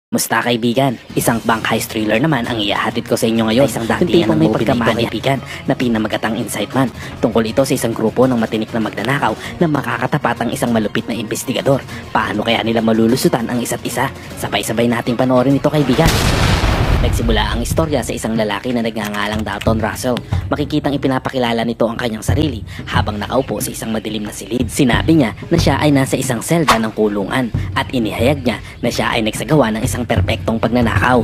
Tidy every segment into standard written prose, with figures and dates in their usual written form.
Musta kaibigan? Isang bank heist thriller naman ang ihahatid ko sa inyo ngayon. Isang datingan ng movie na ito kaibigan na pinamagatang Inside Man. Tungkol ito sa isang grupo ng matinik na magnanakaw na makakatapat ang isang malupit na investigador. Paano kaya nila malulusutan ang isa't isa? Sabay-sabay nating panoorin ito kaibigan. Nagsimula ang istorya sa isang lalaki na nagngangalang Dalton Russell. Makikitang ipinapakilala nito ang kanyang sarili habang nakaupo sa isang madilim na silid. Sinabi niya na siya ay nasa isang selda ng kulungan at inihayag niya na siya ay nagsagawa ng isang perpektong pagnanakaw.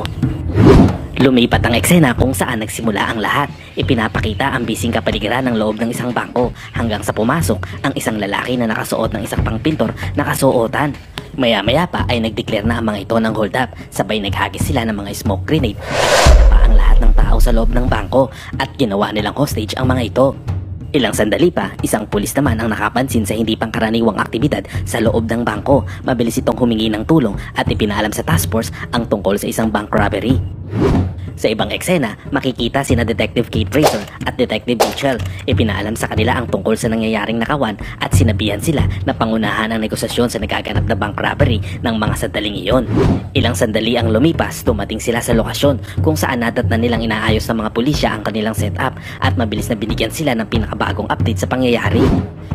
Lumipat ang eksena kung saan nagsimula ang lahat. Ipinapakita ang bising kapaligiran ng loob ng isang bangko hanggang sa pumasok ang isang lalaki na nakasuot ng isang pangpintor na kasuotan. Maya-maya pa ay nag-declare na ang mga ito ng hold up, sabay naghagis sila ng mga smoke grenade pa ang lahat ng tao sa loob ng bangko at ginawa nilang hostage ang mga ito. Ilang sandali pa, isang pulis naman ang nakapansin sa hindi pangkaraniwang aktibidad sa loob ng bangko. Mabilis itong humingi ng tulong at ipinaalam sa task force ang tungkol sa isang bank robbery. Sa ibang eksena, makikita sina Detective Kate Fraser at Detective Mitchell. Ipinaalam sa kanila ang tungkol sa nangyayaring nakawan at sinabihan sila na pangunahan ang negosasyon sa nagaganap na bank robbery ng mga sandaling iyon. Ilang sandali ang lumipas, dumating sila sa lokasyon kung saan nadatnan nilang inaayos ng mga pulisya ang kanilang setup at mabilis na binigyan sila ng pinakabagong update sa pangyayari.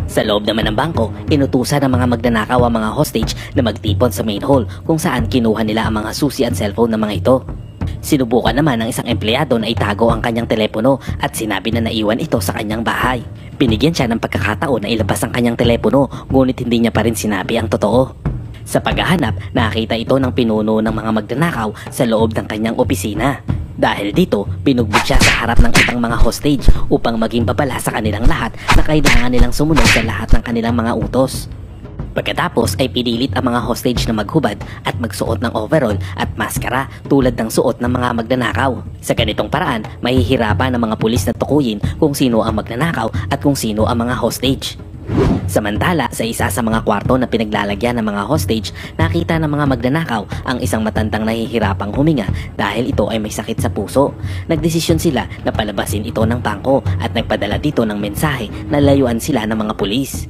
Sa loob naman ng bangko, inutusan ng mga magnanakaw ang mga hostage na magtipon sa main hall kung saan kinuha nila ang mga susi at cellphone ng mga ito. Sinubukan naman ng isang empleyado na itago ang kanyang telepono at sinabi na naiwan ito sa kanyang bahay. Binigyan siya ng pagkakataon na ilabas ang kanyang telepono, ngunit hindi niya pa rin sinabi ang totoo. Sa paghahanap, nakita ito ng pinuno ng mga magnanakaw sa loob ng kanyang opisina. Dahil dito, binugbog siya sa harap ng ibang mga hostage upang maging babala sa kanilang lahat na kailangan nilang sumunod sa lahat ng kanilang mga utos. Pagkatapos ay pinilit ang mga hostage na maghubad at magsuot ng overall at maskara tulad ng suot ng mga magnanakaw. Sa ganitong paraan, mahihirapan ang mga pulis na tukuyin kung sino ang magnanakaw at kung sino ang mga hostage. Samantala, sa isa sa mga kwarto na pinaglalagyan ng mga hostage, nakita ng mga magnanakaw ang isang matandang nahihirapang huminga dahil ito ay may sakit sa puso. Nagdesisyon sila na palabasin ito ng bangko at nagpadala dito ng mensahe na layuan sila ng mga pulis.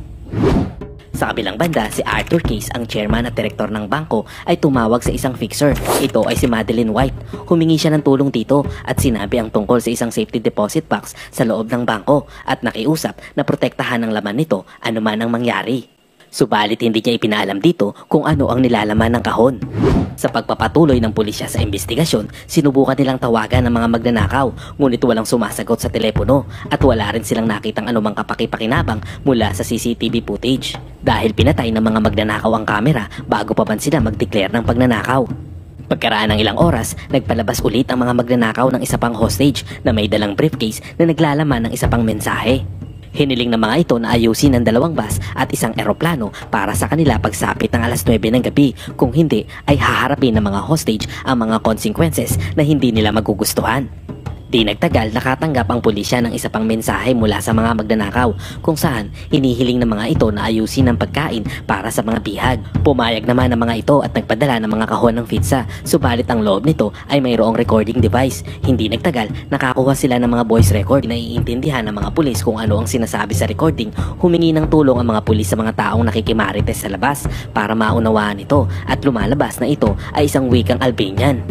Sa kabilang banda, si Arthur Case, ang chairman at direktor ng bangko, ay tumawag sa isang fixer. Ito ay si Madeline White. Humingi siya ng tulong dito at sinabi ang tungkol sa isang safety deposit box sa loob ng bangko at nakiusap na protektahan ang laman nito anuman ang mangyari. Subalit hindi niya ipinaalam dito kung ano ang nilalaman ng kahon. Sa pagpapatuloy ng pulisya sa investigasyon, sinubukan nilang tawagan ng mga magnanakaw ngunit walang sumasagot sa telepono at wala rin silang nakitang anumang kapaki-pakinabang mula sa CCTV footage. Dahil pinatay ng mga magnanakaw ang kamera bago pa man sila mag-declare ng pagnanakaw. Pagkaraan ng ilang oras, nagpalabas ulit ang mga magnanakaw ng isa pang hostage na may dalang briefcase na naglalaman ng isa pang mensahe. Hiniling ng mga ito na ayusin ang 2 bus at isang eroplano para sa kanila pagsapit ng alas 9 ng gabi. Kung hindi, ay haharapin ng mga hostage ang mga consequences na hindi nila magugustuhan. Di nagtagal, nakatanggap ang pulisya ng isa pang mensahe mula sa mga magnanakaw kung saan hinihiling ng mga ito na ayusin ang pagkain para sa mga bihag. Pumayag naman ang mga ito at nagpadala ng mga kahon ng pizza, subalit ang loob nito ay mayroong recording device. Hindi nagtagal, nakakuha sila ng mga voice record na iintindihan ng mga pulis kung ano ang sinasabi sa recording. Humingi ng tulong ang mga pulis sa mga taong nakikimarites sa labas para maunawaan ito at lumalabas na ito ay isang wikang Albanian.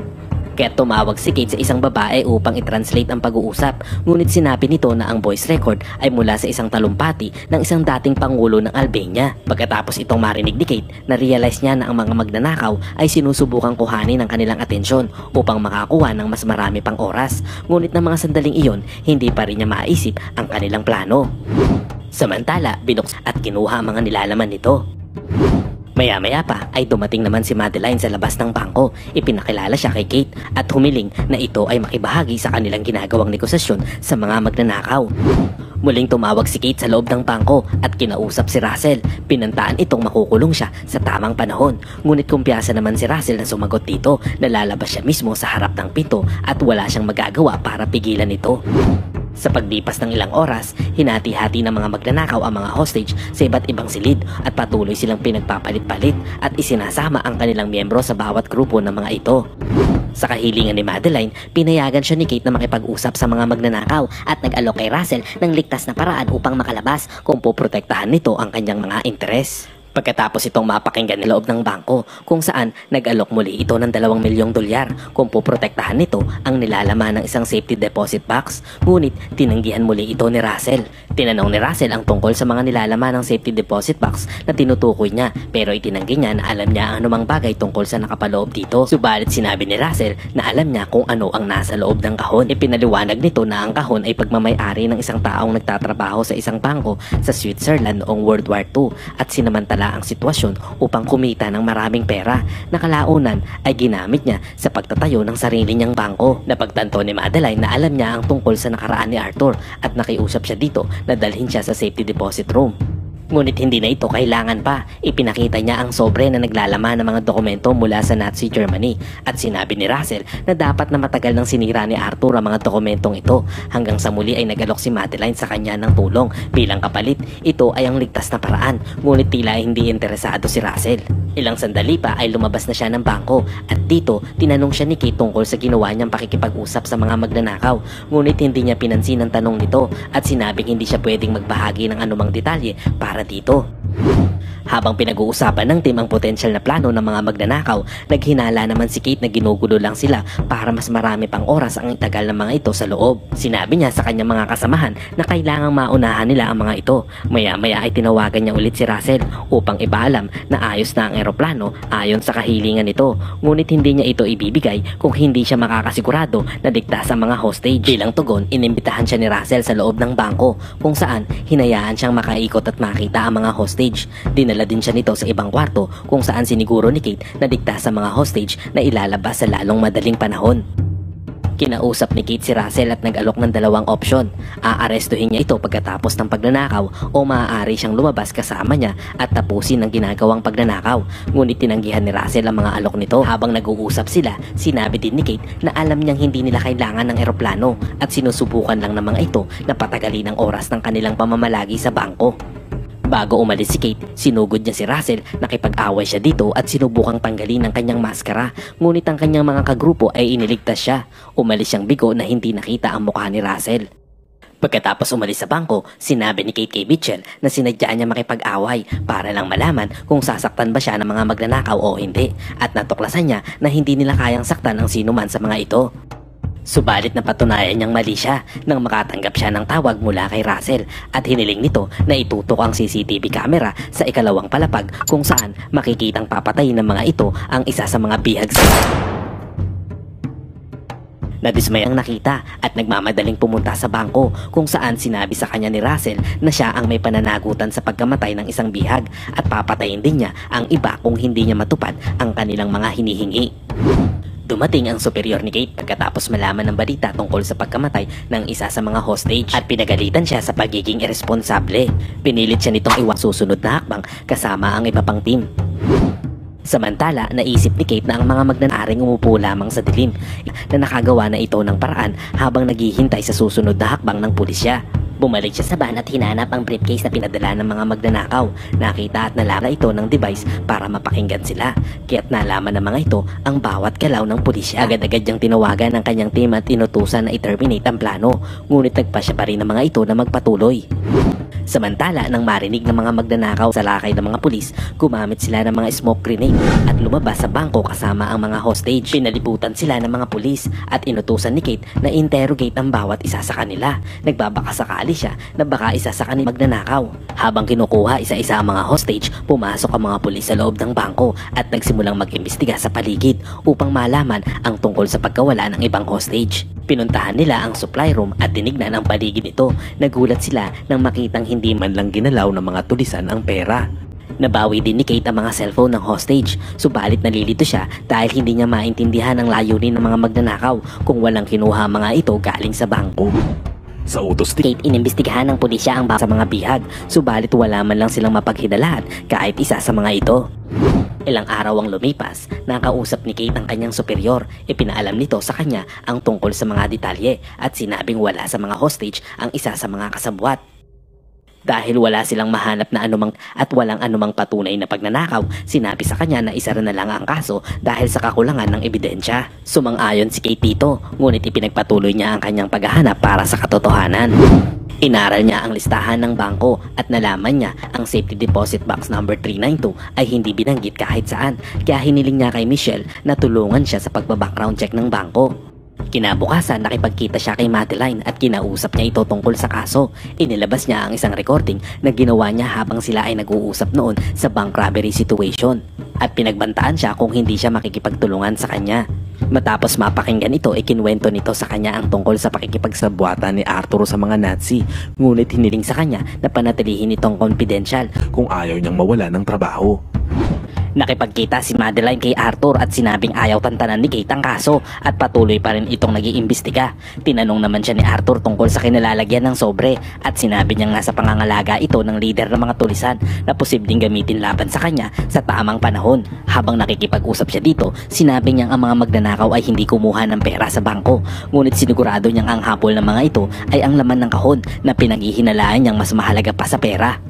Kaya tumawag si Kate sa isang babae upang i-translate ang pag-uusap, ngunit sinabi nito na ang voice record ay mula sa isang talumpati ng isang dating pangulo ng Albania. Pagkatapos itong marinig ni Kate, na-realize niya na ang mga magnanakaw ay sinusubukang kuhanin ang kanilang atensyon upang makakuha ng mas marami pang oras, ngunit ng mga sandaling iyon, hindi pa rin niya maisip ang kanilang plano. Samantala, binuksan at kinuha ang mga nilalaman nito. Maya-maya pa ay dumating naman si Madeline sa labas ng bangko. Ipinakilala siya kay Kate at humiling na ito ay makibahagi sa kanilang ginagawang negosasyon sa mga magnanakaw. Muling tumawag si Kate sa loob ng bangko at kinausap si Russell. Pinantaan itong makukulong siya sa tamang panahon. Ngunit kumpiyansa naman si Russell na sumagot dito na lalabas siya mismo sa harap ng pinto at wala siyang magagawa para pigilan ito. Sa paglipas ng ilang oras, hinati-hati ng mga magnanakaw ang mga hostage sa iba't ibang silid at patuloy silang pinagpapalit-palit at isinasama ang kanilang miyembro sa bawat grupo ng mga ito. Sa kahilingan ni Madeline, pinayagan siya ni Kate na makipag-usap sa mga magnanakaw at nag-alok kay Russell ng ligtas na paraan upang makalabas kung poprotektahan nito ang kanyang mga interes. Pagkatapos itong mapakinggan sa loob ng bangko kung saan nag-alok muli ito ng 2 milyong dolyar kung puprotektahan nito ang nilalaman ng isang safety deposit box. Ngunit tinanggihan muli ito ni Russell. Tinanong ni Russell ang tungkol sa mga nilalaman ng safety deposit box na tinutukoy niya, pero itinanggi niya na alam niya ang anumang bagay tungkol sa nakapaloob dito. Subalit sinabi ni Russell na alam niya kung ano ang nasa loob ng kahon. Ipinaliwanag nito na ang kahon ay pagmamay-ari ng isang taong nagtatrabaho sa isang bangko sa Switzerland noong World War II at sinamantala ang sitwasyon upang kumita ng maraming pera na kalaunan ay ginamit niya sa pagtatayo ng sarili niyang bangko. Napagtanto ni Madeline na alam niya ang tungkol sa nakaraan ni Arthur at nakiusap siya dito na dalhin siya sa safety deposit room. Ngunit hindi na ito kailangan pa. Ipinakita niya ang sobre na naglalaman ng mga dokumento mula sa Nazi Germany at sinabi ni Russell na dapat na matagal nang sinira ni Arthur ang mga dokumentong ito hanggang sa muli ay nagalok si Madeline sa kanya ng tulong bilang kapalit. Ito ay ang ligtas na paraan, ngunit tila hindi interesado si Russell. Ilang sandali pa ay lumabas na siya ng bangko at dito tinanong siya ni Kate tungkol sa ginawa niyang pakikipag-usap sa mga magnanakaw, ngunit hindi niya pinansin ang tanong nito at sinabing hindi siya pwedeng magbahagi ng anumang detalye para dito. Habang pinag-uusapan ng team ang potensyal na plano ng mga magnanakaw, naghinala naman si Kate na ginugulo lang sila para mas marami pang oras ang itagal ng mga ito sa loob. Sinabi niya sa kanyang mga kasamahan na kailangang maunahan nila ang mga ito. Maya-maya ay tinawagan niya ulit si Russell upang ipaalam na ayos na ang eroplano ayon sa kahilingan nito. Ngunit hindi niya ito ibibigay kung hindi siya makakasigurado na ligtas ang mga hostage. Bilang tugon, inimbitahan siya ni Russell sa loob ng bangko kung saan hinayaan siyang makaikot at makita ang mga hostage. Dinala din siya nito sa ibang kwarto kung saan siniguro ni Kate na ligtas sa mga hostage na ilalabas sa lalong madaling panahon. Kinausap ni Kate si Russell at nag-alok ng 2 opsyon. Aarestuhin niya ito pagkatapos ng pagnanakaw o maaari siyang lumabas kasama niya at tapusin ang ginagawang pagnanakaw. Ngunit tinanggihan ni Russell ang mga alok nito. Habang nag-uusap sila, sinabi din ni Kate na alam niyang hindi nila kailangan ng eroplano at sinusubukan lang ng mga ito na patagalin ang oras ng kanilang pamamalagi sa bangko. Bago umalis si Kate, sinugod niya si Russell, nakipag-away siya dito at sinubukang tanggalin ang kanyang maskara. Ngunit ang kanyang mga kagrupo ay iniligtas siya. Umalis siyang bigo na hindi nakita ang mukha ni Russell. Pagkatapos umalis sa bangko, sinabi ni Kate kay Mitchell na sinadya niya makipag-away para lang malaman kung sasaktan ba siya ng mga magnanakaw o hindi, at natuklasan niya na hindi nila kayang saktan ang sino man sa mga ito. Subalit napatunayan niyang mali siya nang makatanggap siya ng tawag mula kay Russell at hiniling nito na itutok ang CCTV camera sa ikalawang palapag kung saan makikitang papatay ng mga ito ang isa sa mga bihag sa Nadismay ang nakita at nagmamadaling pumunta sa bangko kung saan sinabi sa kanya ni Russell na siya ang may pananagutan sa pagkamatay ng isang bihag at papatayin din niya ang iba kung hindi niya matupad ang kanilang mga hinihingi. Dumating ang superior ni Kate pagkatapos malaman ng balita tungkol sa pagkamatay ng isa sa mga hostage at pinagalitan siya sa pagiging irresponsable. Pinilit siya nitong iwas susunod na hakbang kasama ang iba pang team. Samantala, naisip ni Kate na ang mga magnanaring umupo lamang sa dilim na nakagawa na ito ng paraan habang naghihintay sa susunod na hakbang ng pulisya. Bumalik siya sa van at hinanap ang briefcase na pinadala ng mga magnanakaw. Nakita at nalaman ito ng device para mapakinggan sila. Kaya't nalaman ng mga ito ang bawat galaw ng pulisya. Agad-agad niyang tinawagan ang kanyang team at inutusan na i-terminate ang plano. Ngunit nagpasya pa rin ng mga ito na magpatuloy. Samantala, nang marinig ng mga magnanakaw sa lakay ng mga pulis, gumamit sila ng mga smoke grenade at lumabas sa bangko kasama ang mga hostage. Pinalibutan sila ng mga pulis at inutusan ni Kate na interrogate ang bawat isa sa kanila. Nagbabaka sakali siya na baka isa sa kanila magnanakaw. Habang kinukuha isa-isa ang mga hostage, pumasok ang mga pulis sa loob ng bangko at nagsimulang mag-imbestiga sa paligid upang malaman ang tungkol sa pagkawala ng ibang hostage. Pinuntahan nila ang supply room at tinignan ang paligid nito. Nagulat sila nang makitang hindi man lang ginalaw ng mga tulisan ang pera. Nabawi din ni Kate ang mga cellphone ng hostage, subalit nalilito siya dahil hindi niya maintindihan ang layunin ng mga magnanakaw kung walang kinuha mga ito galing sa bangko. Sa utos ni Kate, inimbestigahan ng pulisya ang sa mga bihag, subalit wala man lang silang mapaghidalaan kahit isa sa mga ito. Ilang araw ang lumipas, nakausap ni Kate ang kanyang superior. Ipinaalam nito sa kanya ang tungkol sa mga detalye at sinabing wala sa mga hostage ang isa sa mga kasabwat. Dahil wala silang mahanap na anumang at walang anumang patunay na pagnanakaw, sinabi sa kanya na isara na lang ang kaso dahil sa kakulangan ng ebidensya. Sumang-ayon si Kate dito, ngunit ipinagpatuloy niya ang kanyang paghahanap para sa katotohanan. Inaral niya ang listahan ng bangko at nalaman niya ang safety deposit box number 392 ay hindi binanggit kahit saan, kaya hiniling niya kay Michelle na tulungan siya sa pagbabackground check ng bangko. Kinabukasan, nakipagkita siya kay Madeline at kinausap niya ito tungkol sa kaso. Inilabas niya ang isang recording na ginawa niya habang sila ay nag-uusap noon sa bank robbery situation at pinagbantaan siya kung hindi siya makikipagtulungan sa kanya. Matapos mapakinggan ito, ikinwento nito sa kanya ang tungkol sa pakikipagsabwatan ni Arthur sa mga Nazi, ngunit hiniling sa kanya na panatilihin itong confidential kung ayaw niyang mawala ng trabaho. Nakipagkita si Madeline kay Arthur at sinabing ayaw tantanan ni Kate ang kaso at patuloy pa rin itong nag-iimbestiga. Tinanong naman siya ni Arthur tungkol sa kinalalagyan ng sobre at sinabi niyang nasa pangangalaga ito ng leader ng mga tulisan na posibleng gamitin laban sa kanya sa tamang panahon. Habang nakikipag-usap siya dito, sinabi niyang ang mga magnanakaw ay hindi kumuha ng pera sa bangko, ngunit sinigurado niyang ang habol ng mga ito ay ang laman ng kahon na pinaghihinalaan niyang mas mahalaga pa sa pera.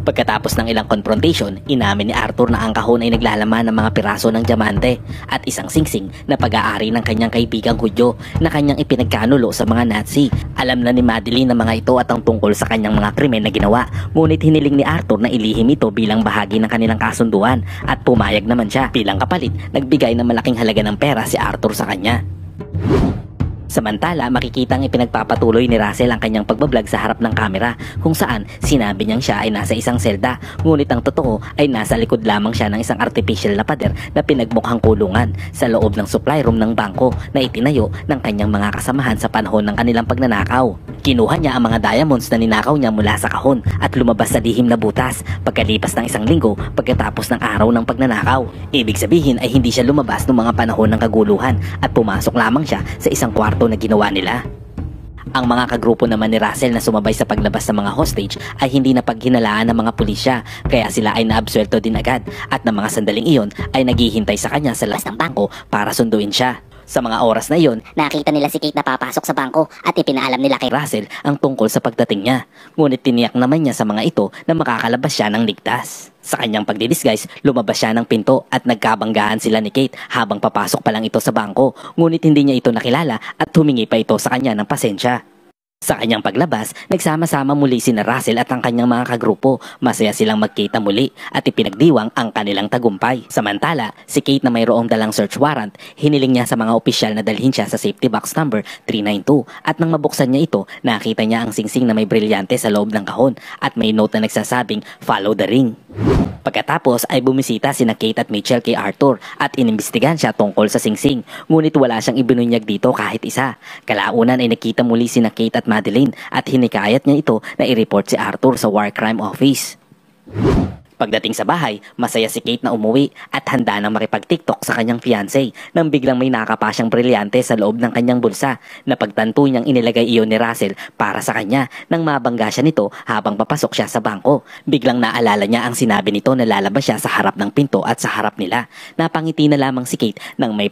Pagkatapos ng ilang confrontation, inamin ni Arthur na ang kahon ay naglalaman ng mga piraso ng diamante at isang singsing na pag-aari ng kanyang kaibigang Hudyo na kanyang ipinagkanulo sa mga Nazi. Alam na ni Madeline na mga ito at ang tungkol sa kanyang mga krimen na ginawa, ngunit hiniling ni Arthur na ilihim ito bilang bahagi ng kanilang kasunduan at pumayag naman siya. Bilang kapalit, nagbigay ng malaking halaga ng pera si Arthur sa kanya. Samantala, makikitang ipinagpapatuloy ni Russell ang kanyang pagbablog sa harap ng kamera kung saan sinabi niyang siya ay nasa isang selda, ngunit ang totoo ay nasa likod lamang siya ng isang artificial na pader na pinagmukhang kulungan sa loob ng supply room ng bangko na itinayo ng kanyang mga kasamahan sa panahon ng kanilang pagnanakaw. Kinuha niya ang mga diamonds na ninakaw niya mula sa kahon at lumabas sa lihim na butas pagkalipas ng isang linggo pagkatapos ng araw ng pagnanakaw. Ibig sabihin ay hindi siya lumabas noong mga panahon ng kaguluhan at pumasok lamang siya sa isang kwarto na ginawa nila. Ang mga kagrupo naman ni Russell na sumabay sa paglabas ng mga hostage ay hindi napaghinalaan ng mga pulisya, kaya sila ay naabsuelto din agad at ng mga sandaling iyon ay naghihintay sa kanya sa labas ng bangko para sunduin siya. Sa mga oras na iyon, nakita nila si Kate na papasok sa bangko at ipinaalam nila kay Russell ang tungkol sa pagdating niya. Ngunit tiniyak naman niya sa mga ito na makakalabas siya ng ligtas. Sa kanyang pagdidisguise, lumabas siya ng pinto at nagkabanggahan sila ni Kate habang papasok pa lang ito sa bangko. Ngunit hindi niya ito nakilala at humingi pa ito sa kanya ng pasensya. Sa kanyang paglabas, nagsama-sama muli sina Russell at ang kanyang mga kagrupo. Masaya silang magkita muli at ipinagdiwang ang kanilang tagumpay. Samantala, si Kate na mayroong dalang search warrant, hiniling niya sa mga opisyal na dalhin siya sa safety box number 392 at nang mabuksan niya ito, nakita niya ang singsing na may brilyante sa loob ng kahon at may note na nagsasabing, "Follow the ring." Pagkatapos ay bumisita sina Kate at Mitchell kay Arthur at inimbestigahan siya tungkol sa singsing, ngunit wala siyang ibinunyag dito kahit isa. Kalaunan ay nakita muli sina Kate at Madeline at hinikayat niya ito na i-report si Arthur sa War Crime Office. Pagdating sa bahay, masaya si Kate na umuwi at handa nang makipag-TikTok sa kanyang fiancé nang biglang may nakapa siyang brilyante sa loob ng kanyang bulsa na pagtanto niyang inilagay iyon ni Russell para sa kanya nang mabangga siya nito habang papasok siya sa bangko. Biglang naalala niya ang sinabi nito na lalabas siya sa harap ng pinto at sa harap nila. Napangiti na lamang si Kate nang may